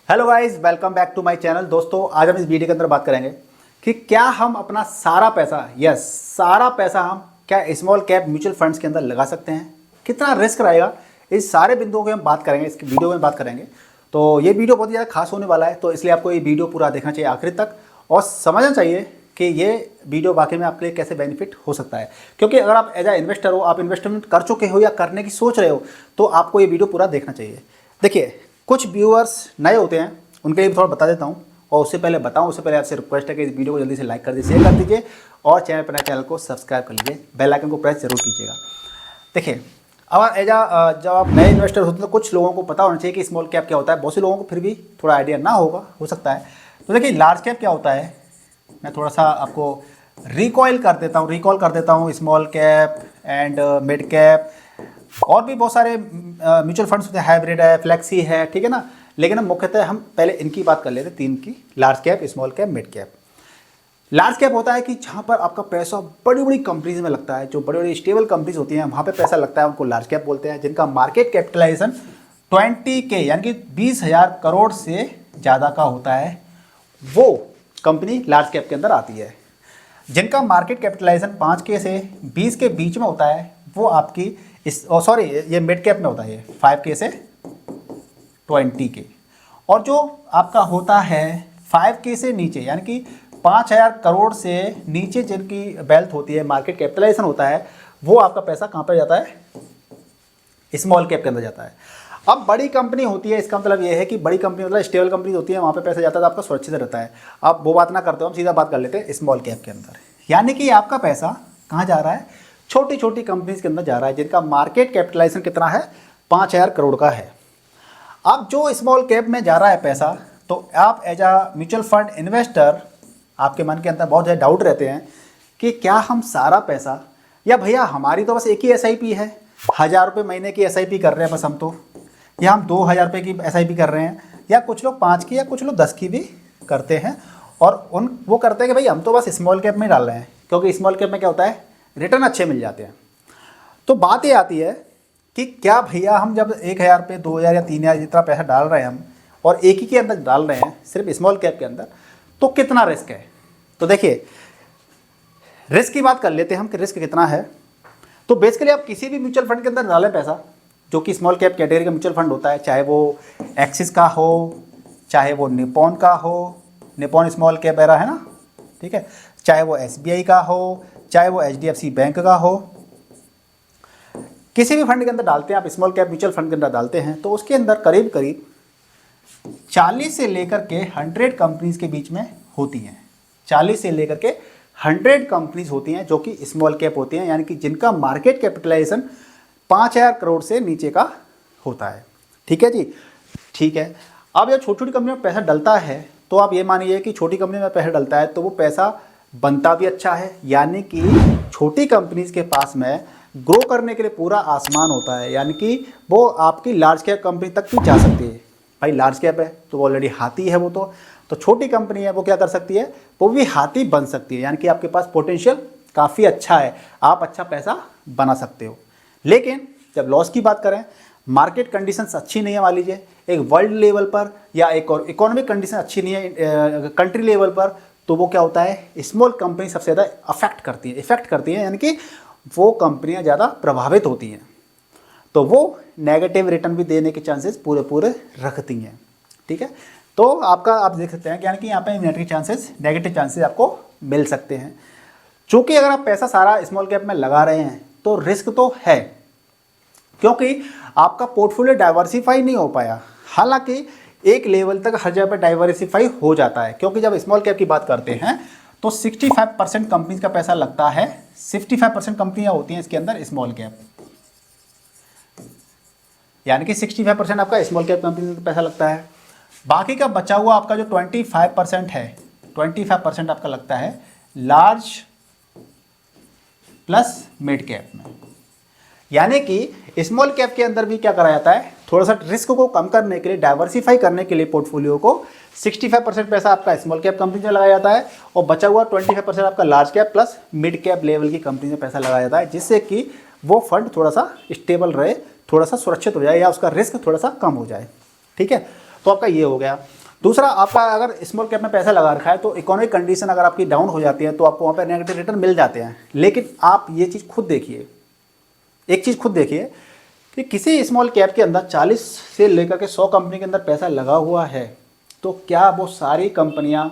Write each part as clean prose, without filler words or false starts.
Hello guys, welcome back to my channel. दोस्तों, आज हम इस वीडियो के अंदर बात करेंगे कि क्या हम अपना सारा पैसा सारा पैसा हम क्या स्मॉल कैप म्यूचुअल फंड्स के अंदर लगा सकते हैं, कितना रिस्क रहेगा। इस सारे बिंदुओं की हम बात करेंगे, इसकी वीडियो में बात करेंगे। तो ये वीडियो बहुत ज़्यादा खास होने वाला है, तो इसलिए आपको ये वीडियो पूरा देखना चाहिए आखिर तक और समझना चाहिए कि ये वीडियो वाकई में आपके लिए कैसे बेनिफिट हो सकता है। क्योंकि अगर आप एज ए इन्वेस्टर हो, आप इन्वेस्टमेंट कर चुके हो या करने की सोच रहे हो, तो आपको ये वीडियो पूरा देखना चाहिए। देखिए, कुछ व्यूअर्स नए होते हैं, उनके लिए भी थोड़ा बता देता हूँ। और उससे पहले आपसे रिक्वेस्ट है कि इस वीडियो को जल्दी से लाइक कर दीजिए, शेयर कर दीजिए और चैनल को सब्सक्राइब कर लीजिए, बेल आइकन को प्रेस जरूर कीजिएगा। देखिए, अब जब आप नए इन्वेस्टर होते हैं तो कुछ लोगों को पता होना चाहिए कि स्मॉल कैप क्या होता है। बहुत से लोगों को फिर भी थोड़ा आइडिया ना हो सकता है। तो देखिए, लार्ज कैप क्या होता है, मैं थोड़ा सा आपको रिकॉल कर देता हूँ small cap and mid cap, और भी बहुत सारे म्यूचुअल फंड्स होते हैं, हाइब्रिड है, फ्लेक्सी है, ठीक है ना। लेकिन हम मुख्यतः हम पहले इनकी बात कर लेते हैं, तीन की, large cap, small cap, mid cap. Large cap होता है कि जहाँ पर आपका पैसा बड़ी बड़ी कंपनीज में लगता है, जो बड़ी बड़ी स्टेबल कंपनीज होती हैं वहाँ पे पैसा लगता है, उनको लार्ज कैप बोलते हैं। जिनका मार्केट कैपिटलाइजेशन 20K यानी कि 20,000 करोड़ से ज़्यादा का होता है, वो कंपनी लार्ज कैप के अंदर आती है। जिनका मार्केट कैपिटलाइजेशन 5K से 20 के बीच में होता है, वो आपकी ये मिड कैप में होता है, 5K से 20K। और जो आपका होता है 5K से नीचे यानी कि 5,000 करोड़ से नीचे जिनकी वेल्थ होती है, मार्केट कैपिटलाइजेशन होता है, वो आपका पैसा कहाँ पर जाता है, स्मॉल कैप के अंदर जाता है। अब बड़ी कंपनी होती है, इसका मतलब ये है कि बड़ी कंपनी मतलब स्टेबल कंपनी होती है, वहाँ पे पैसा जाता है तो आपका सुरक्षित रहता है। अब वो बात ना करते हो, हम सीधा बात कर लेते हैं स्मॉल कैप के अंदर। यानी कि आपका पैसा कहाँ जा रहा है, छोटी छोटी कंपनीज के अंदर जा रहा है, जिनका मार्केट कैपिटलाइजेशन कितना है, 5,000 करोड़ का है। अब जो स्मॉल कैप में जा रहा है पैसा, तो आप as a mutual fund investor, आपके मन के अंदर बहुत ज़्यादा डाउट रहते हैं कि क्या हम सारा पैसा, या भैया हमारी तो बस एक ही SIP है, 1,000 रुपये महीने की SIP कर रहे हैं बस हम तो, या हम 2,000 रुपये की SIP कर रहे हैं, या कुछ लोग 5 की या कुछ लोग 10 की भी करते हैं। और वो करते हैं कि भाई हम तो बस स्मॉल कैप में डाल रहे हैं, क्योंकि स्मॉल कैप में क्या होता है, रिटर्न अच्छे मिल जाते हैं। तो बात ये आती है कि क्या भैया हम जब 1,000 रुपये, 2,000 या 3,000 जितना पैसा डाल रहे हैं हम, और एक ही के अंदर डाल रहे हैं, सिर्फ स्मॉल कैप के अंदर, तो कितना रिस्क है। तो देखिए, रिस्क की बात कर लेते हैं हम कि रिस्क कितना है। तो बेसिकली आप किसी भी म्यूचुअल फंड के अंदर डालें पैसा, जो कि स्मॉल कैप कैटेगरी का म्यूचुअल फंड होता है, चाहे वो एक्सिस का हो, चाहे वो निपॉन का हो, निपॉन स्मॉल कैप एरा है ना, ठीक है, चाहे वो SBI का हो, चाहे वो HDFC बैंक का हो, किसी भी फंड के अंदर डालते हैं आप, स्मॉल कैप म्यूचुअल फंड के अंदर डालते हैं, तो उसके अंदर करीब करीब 40 से लेकर के 100 कंपनीज के बीच में होती हैं। 40 से लेकर के 100 कंपनीज होती हैं जो कि स्मॉल कैप होती हैं, यानी कि जिनका मार्केट कैपिटलाइजेशन 5,000 करोड़ से नीचे का होता है। ठीक है जी, ठीक है। अब जब छोटी छोटी कंपनी में पैसा डलता है, तो आप ये मानिए कि छोटी कंपनी में पैसा डलता है तो वो पैसा बनता भी अच्छा है, यानी कि छोटी कंपनीज के पास में ग्रो करने के लिए पूरा आसमान होता है, यानी कि वो आपकी लार्ज कैप कंपनी तक भी जा सकती है। भाई लार्ज कैप है तो वो ऑलरेडी हाथी है, वो तो छोटी कंपनी है, वो क्या कर सकती है, वो भी हाथी बन सकती है। यानी कि आपके पास पोटेंशियल काफ़ी अच्छा है, आप अच्छा पैसा बना सकते हो। लेकिन जब लॉस की बात करें, मार्केट कंडीशंस अच्छी नहीं है, मान लीजिए एक वर्ल्ड लेवल पर या एक और इकोनॉमिक कंडीशन अच्छी नहीं है कंट्री लेवल पर, तो वो क्या होता है, स्मॉल कंपनी सबसे ज़्यादा इफेक्ट करती है, यानी कि वो कंपनियां ज़्यादा प्रभावित होती हैं, तो वो नेगेटिव रिटर्न भी देने के चांसेस पूरे रखती हैं। ठीक है, तो आप देख सकते हैं कि यानी कि यहाँ पे नेगेटिव चांसेस आपको मिल सकते हैं। चूँकि अगर आप पैसा सारा स्मॉल कैप में लगा रहे हैं तो रिस्क तो है, क्योंकि आपका पोर्टफोलियो डाइवर्सिफाई नहीं हो पाया। हालांकि एक लेवल तक हर जगह पर डाइवर्सिफाई हो जाता है, क्योंकि जब स्मॉल कैप की बात करते हैं तो 65% कंपनीज का पैसा लगता है, 65% कंपनियां होती हैं इसके अंदर स्मॉल कैप, यानी कि 65% आपका स्मॉल कैप कंपनी में पैसा लगता है। बाकी का बचा हुआ आपका जो 25% है, 25% आपका लगता है लार्ज प्लस मिड कैप में। यानी कि स्मॉल कैप के अंदर भी क्या करा जाता है, थोड़ा सा रिस्क को कम करने के लिए, डाइवर्सिफाई करने के लिए पोर्टफोलियो को, 65% पैसा आपका स्मॉल कैप कंपनी में लगाया जाता है और बचा हुआ 25% आपका large cap plus mid cap level की कंपनी में पैसा लगाया जाता है, जिससे कि वो फंड थोड़ा सा स्टेबल रहे, थोड़ा सा सुरक्षित हो जाए या उसका रिस्क थोड़ा सा कम हो जाए। ठीक है, तो आपका ये हो गया। दूसरा, आपका अगर स्मॉल कैप में पैसा लगा रखा है तो इकोनॉमिक कंडीशन अगर आपकी डाउन हो जाती है तो आपको वहाँ पे नेगेटिव रिटर्न मिल जाते हैं। लेकिन आप ये चीज़ खुद देखिए, एक चीज़ खुद देखिए कि किसी स्मॉल कैप के अंदर 40 से लेकर के 100 कंपनी के अंदर पैसा लगा हुआ है, तो क्या वो सारी कंपनियां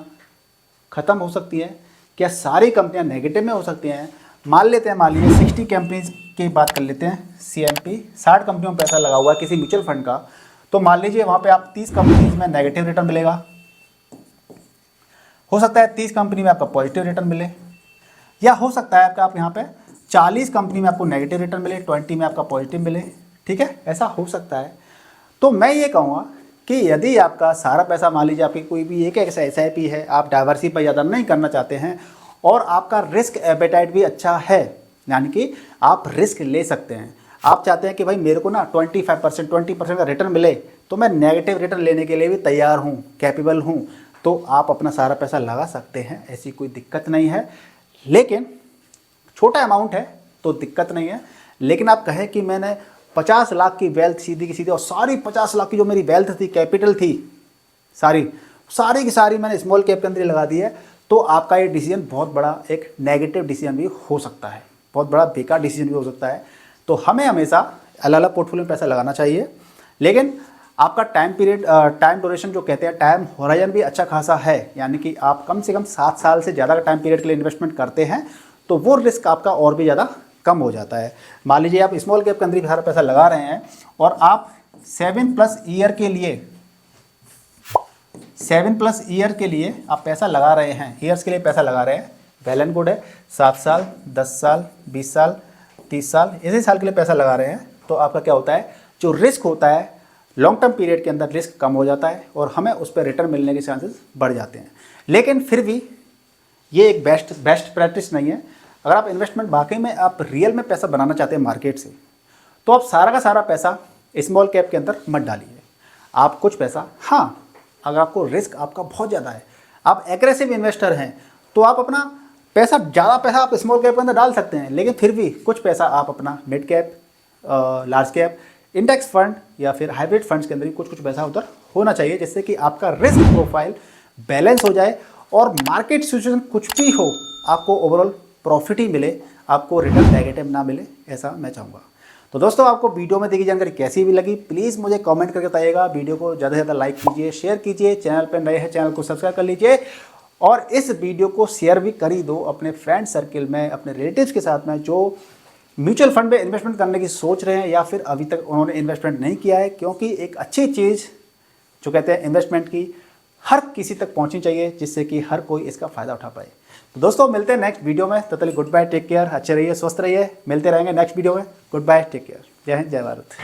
ख़त्म हो सकती हैं? क्या सारी कंपनियां नेगेटिव में हो सकती हैं? मान लेते हैं, मान लीजिए 60 कंपनीज की बात कर लेते हैं, CMP 60 कंपनियों में पैसा लगा हुआ है किसी म्यूचुअल फंड का, तो मान लीजिए वहाँ पे आप 30 कंपनीज में नेगेटिव रिटर्न मिलेगा, हो सकता है 30 कंपनी में आपका पॉजिटिव रिटर्न मिले, या हो सकता है आपका आप यहाँ पे 40 कंपनी में आपको नेगेटिव रिटर्न मिले, 20 में आपका पॉजिटिव मिले। ठीक है, ऐसा हो सकता है। तो मैं ये कहूँगा कि यदि आपका सारा पैसा, मान लीजिए आपकी कोई भी एक ऐसा SIP है, आप डाइवर्सिफाई ज़्यादा नहीं करना चाहते हैं और आपका रिस्क एपेटाइट भी अच्छा है, यानी कि आप रिस्क ले सकते हैं, आप चाहते हैं कि भाई मेरे को ना 25% 20% का रिटर्न मिले तो मैं नेगेटिव रिटर्न लेने के लिए भी तैयार हूँ, कैपेबल हूँ, तो आप अपना सारा पैसा लगा सकते हैं, ऐसी कोई दिक्कत नहीं है। लेकिन छोटा अमाउंट है तो दिक्कत नहीं है। लेकिन आप कहें कि मैंने 50 लाख की वेल्थ सीधी की सीधी, और सारी 50 लाख की जो मेरी वेल्थ थी, कैपिटल थी, सारी की सारी मैंने स्मॉल कैप के अंदर ही लगा दी है, तो आपका ये डिसीजन बहुत बड़ा एक नेगेटिव डिसीजन भी हो सकता है, बहुत बड़ा बेकार डिसीजन भी हो सकता है। तो हमें हमेशा अलग अलग पोर्टफोलियो में पैसा लगाना चाहिए, लेकिन आपका टाइम पीरियड, टाइम ड्यूरेशन जो कहते हैं, टाइम होराइजन भी अच्छा खासा है, यानी कि आप कम से कम 7 साल से ज़्यादा का टाइम पीरियड के लिए इन्वेस्टमेंट करते हैं तो वो रिस्क आपका और भी ज़्यादा कम हो जाता है। मान लीजिए आप स्मॉल कैप के अंदर भी सारा पैसा लगा रहे हैं और आप 7+ ईयर के लिए आप पैसा लगा रहे हैं, ईयर्स के लिए पैसा लगा रहे हैं, वेल एंड गुड है। 7 साल, 10 साल, 20 साल, 30 साल, इसी साल के लिए पैसा लगा रहे हैं, तो आपका क्या होता है, जो रिस्क होता है लॉन्ग टर्म पीरियड के अंदर रिस्क कम हो जाता है और हमें उस पर रिटर्न मिलने के चांसेस बढ़ जाते हैं। लेकिन फिर भी ये एक बेस्ट प्रैक्टिस नहीं है। अगर आप इन्वेस्टमेंट वाकई में आप रियल में पैसा बनाना चाहते हैं मार्केट से, तो आप सारा का सारा पैसा स्मॉल कैप के अंदर मत डालिए। आप कुछ पैसा, हाँ, अगर आपको रिस्क आपका बहुत ज़्यादा है, आप एग्रेसिव इन्वेस्टर हैं, तो आप अपना पैसा, ज़्यादा पैसा आप स्मॉल कैप के अंदर डाल सकते हैं, लेकिन फिर भी कुछ पैसा आप अपना mid cap, large cap, index fund या फिर हाइब्रिड फंड्स के अंदर भी कुछ पैसा उधर होना चाहिए, जिससे कि आपका रिस्क प्रोफाइल बैलेंस हो जाए और मार्केट सिचुएशन कुछ भी हो, आपको ओवरऑल प्रॉफिट ही मिले, आपको रिटर्न नेगेटिव ना मिले, ऐसा मैं चाहूँगा। तो दोस्तों, आपको वीडियो में दी जानकारी कैसी भी लगी, प्लीज़ मुझे कमेंट करके बताइएगा। वीडियो को ज़्यादा से ज़्यादा लाइक कीजिए, शेयर कीजिए, चैनल पर नए हैं चैनल को सब्सक्राइब कर लीजिए और इस वीडियो को शेयर भी कर ही दो अपने फ्रेंड सर्किल में, अपने रिलेटिव्स के साथ में, जो म्यूचुअल फंड में इन्वेस्टमेंट करने की सोच रहे हैं या फिर अभी तक उन्होंने इन्वेस्टमेंट नहीं किया है, क्योंकि एक अच्छी चीज़ जो कहते हैं इन्वेस्टमेंट की हर किसी तक पहुंचनी चाहिए, जिससे कि हर कोई इसका फ़ायदा उठा पाए। तो दोस्तों, मिलते हैं नेक्स्ट वीडियो में, तब तक गुड बाय, टेक केयर, अच्छे रहिए, स्वस्थ रहिए, मिलते रहेंगे नेक्स्ट वीडियो में। गुड बाय, टेक केयर, जय हिंद, जय भारत।